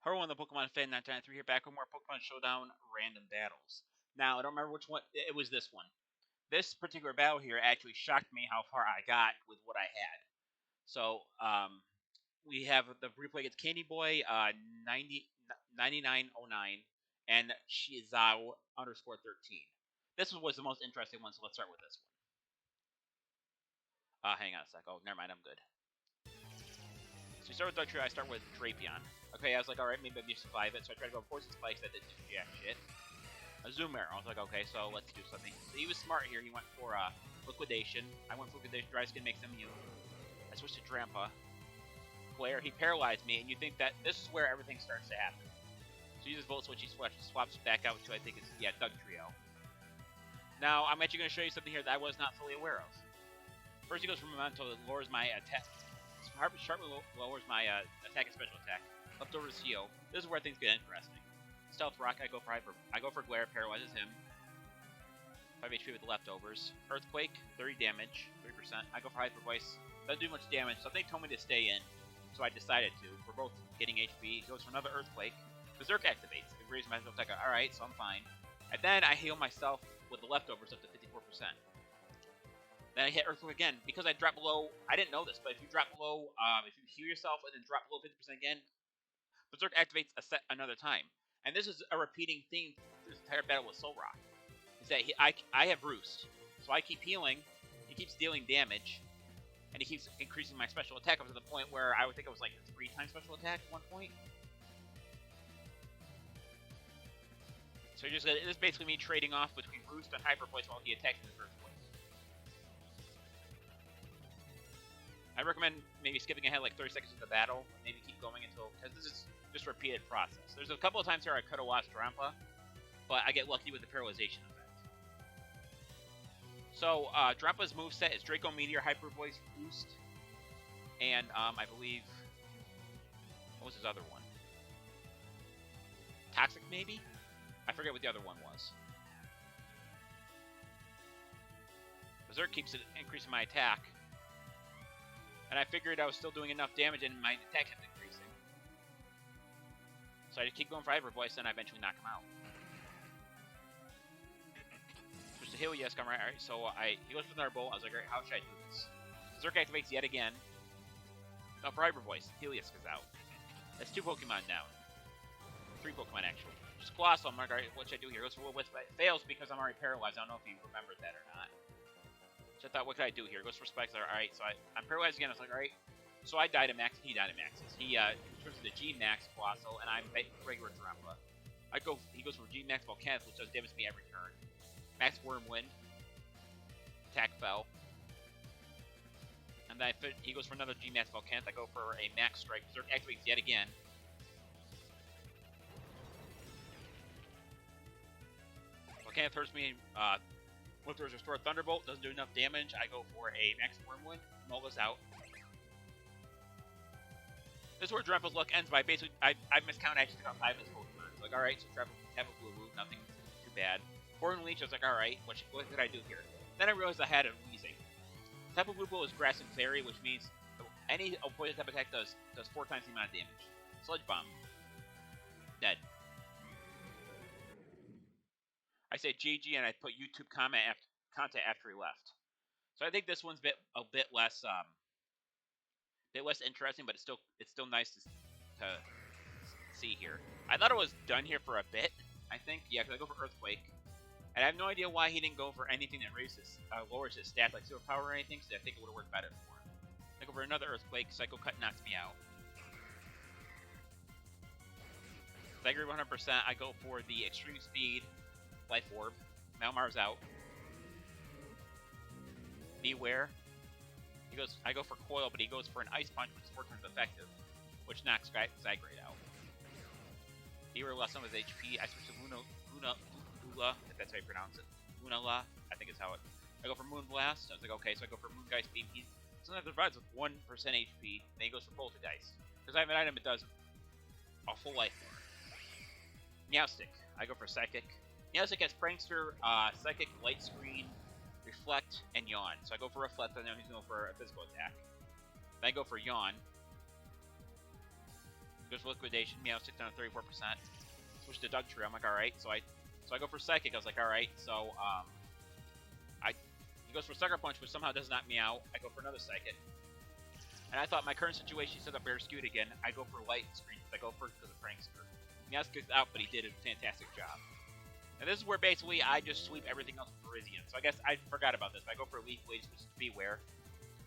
Hello, the Pokemon Fan1993 here, back with more Pokemon Showdown random battles. Now, I don't remember which one. It was this one. This particular battle here actually shocked me how far I got with what I had. So, we have the replay against Candyboy 9909 and Shizao underscore 13. This was the most interesting one, so let's start with this one. Hang on a sec. Oh, never mind, I'm good. So we start with Dark Trio. I start with Drapion. Okay, I was like, alright, maybe I survive it. So I tried to go Poison Spikes. That didn't do jack shit. A Zoom Arrow. I was like, okay, so let's do something. So he was smart here. He went for Liquidation. I went for Liquidation. Dry Skin makes him immune. I switched to Drampa. Glare. He paralyzed me, and you think that this is where everything starts to happen. So he uses Volt Switch. He swaps back out to, I think, is, yeah, Doug Trio. Now, I'm actually going to show you something here that I was not fully aware of. First, he goes for Memento that lowers my attack. Sharply lowers my attack and special attack. Leftovers heal. This is where things get interesting. Stealth Rock, I go for Glare, paralyzes him. 5 HP with the leftovers. Earthquake, 30 damage, 3%. I go for Hyper Voice. Doesn't do much damage, so they told me to stay in. So I decided to. We're both getting HP. He goes for another Earthquake. Berserk activates. It raises my special attack. Alright, so I'm fine. And then I heal myself with the leftovers up to 54%. Then I hit Earthquake again. Because I dropped below, I didn't know this, but if you drop below, if you heal yourself and then drop below 50% again, Berserk activates another time. And this is a repeating theme through this entire battle with Soul Rock. Is that I have Roost. So I keep healing, he keeps dealing damage, and he keeps increasing my special attack up to the point where I would think it was like 3 times special attack at one point. So this is basically me trading off between Roost and Hyper Voice while he attacks in the first place. I recommend maybe skipping ahead like 30 seconds of the battle, maybe keep going until, because this is just a repeated process. There's a couple of times here I could have watched Drampa, but I get lucky with the paralyzation effect. So, Drampa's moveset is Draco Meteor, Hyper Voice, Boost, and I believe, what was his other one? Toxic, maybe? I forget what the other one was. Berserk keeps increasing my attack. And I figured I was still doing enough damage and my attack kept increasing. So I just keep going for Hyper Voice and I eventually knock him out. Switch to Helios, come right. Alright, so he goes for another bolt. I was like, alright, how should I do this? Berserk activates yet again. Now for Hyper Voice, Helios goes out. That's 2 Pokemon down. 3 Pokemon actually. Just Colossal, I'm like, alright, what should I do here? Goes for Will Wisp, but it fails because I'm already paralyzed. I don't know if you remembered that or not. So I thought, what could I do here? Goes for Spikes. Alright, so I'm paralyzed again. I was like, alright. So I died at max. He died at maxes. He turns into G Max Colossal, and I'm regular Drampa. He goes for G Max Volcanic, which does damage to me every turn. Max Wormwind. Attack fell. And then he goes for another G Max Volcanic. I go for a Max Strike. Berserk activates yet again. Volcanic hurts me. Look, there's Restore Thunderbolt, doesn't do enough damage. I go for a Max Wormwind, Nola's out. This is where Drampa's luck ends by basically, I miscounted, I actually took out 5 of his Pokemon. So like, alright, so Drampa have a Blue Move, nothing too bad. Boring Leech, I was like, alright, what could I do here? Then I realized I had a Weezing. Type of Blue Ball is Grass and Fairy, which means any poison type attack does 4 times the amount of damage. Sludge Bomb. Dead. I say GG and I put YouTube content after he left. So I think this one's a bit less interesting, but it's still nice to see here. I thought it was done here for a bit. I think, yeah, because I go for Earthquake, and I have no idea why he didn't go for anything that lowers his stats like Super Power or anything. So I think it would have worked better for him. I go for another Earthquake. Psycho Cut knocks me out. So I agree 100%. I go for the Extreme Speed. Life Orb. Malmar's out. Beware. I go for Coil, but he goes for an Ice Punch, which is 4 times effective, which knocks Zygrade out. Beware lost some of his HP. I switch to Luna, if that's how you pronounce it. Lunala, I think is how it. I go for Moonblast. I was like, okay, so I go for Moongeist Beam. He sometimes provides with 1% HP, then he goes for Poltergeist. Because I have an item that does a full life more. Meowstic. I go for Psychic. Meowstic has Prankster, Psychic, Light Screen, Reflect, and Yawn. So I go for Reflect, and then he's going for a physical attack. Then I go for Yawn. Goes for liquidation. Meow, 634%. Switch to Dugtrio. I'm like, all right. So I go for Psychic. I was like, all right. So he goes for Sucker Punch, which somehow does not Meow. I go for another Psychic. And I thought my current situation, he set up Berserk again. I go for Light Screen. I go for because of Prankster. Meow's kicked out, but he did a fantastic job. And this is where basically I just sweep everything else with Virizion. So I guess I forgot about this. I go for Leaf Blade, which is Beware.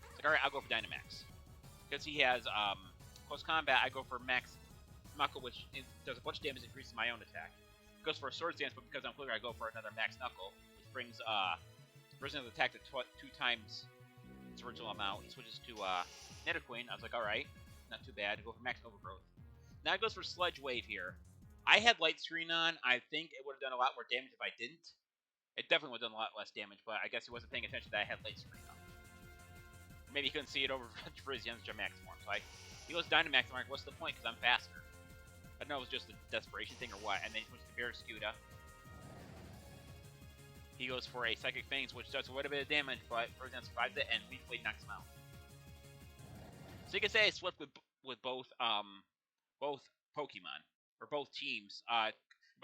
It's like, alright, I'll go for Dynamax. Because he has close combat, I go for Max Knuckle, which does a bunch of damage, increases my own attack. Goes for a Swords Dance, but because I'm quicker, I go for another Max Knuckle, which brings Virizion attack to 2 times its original amount. It switches to Nidoqueen. I was like, alright, not too bad. I go for Max Overgrowth. Now it goes for Sludge Wave here. I had Light Screen on. I think it would have done a lot more damage if I didn't. It definitely would have done a lot less damage, but I guess he wasn't paying attention that I had Light Screen on. Maybe he couldn't see it over Virizion Max form. So he goes Dynamax. I'm like, what's the point? Because I'm faster. I don't know if it was just a desperation thing or what. And then he switches to Barraskewda. He goes for a Psychic Fangs, which does a little bit of damage, but Virizion survives it, and Leaf Blade knocks him out. So you can say I swept with both Pokemon, or both teams. By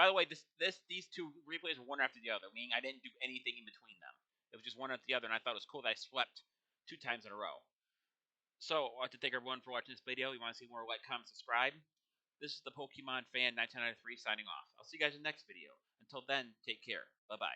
the way, these 2 replays were one after the other, meaning I didn't do anything in between them. It was just one after the other, and I thought it was cool that I swept 2 times in a row. So, I'd like to thank everyone for watching this video. If you want to see more, like, comment, subscribe. This is the Pokemon Fan 1993 signing off. I'll see you guys in the next video. Until then, take care. Bye-bye.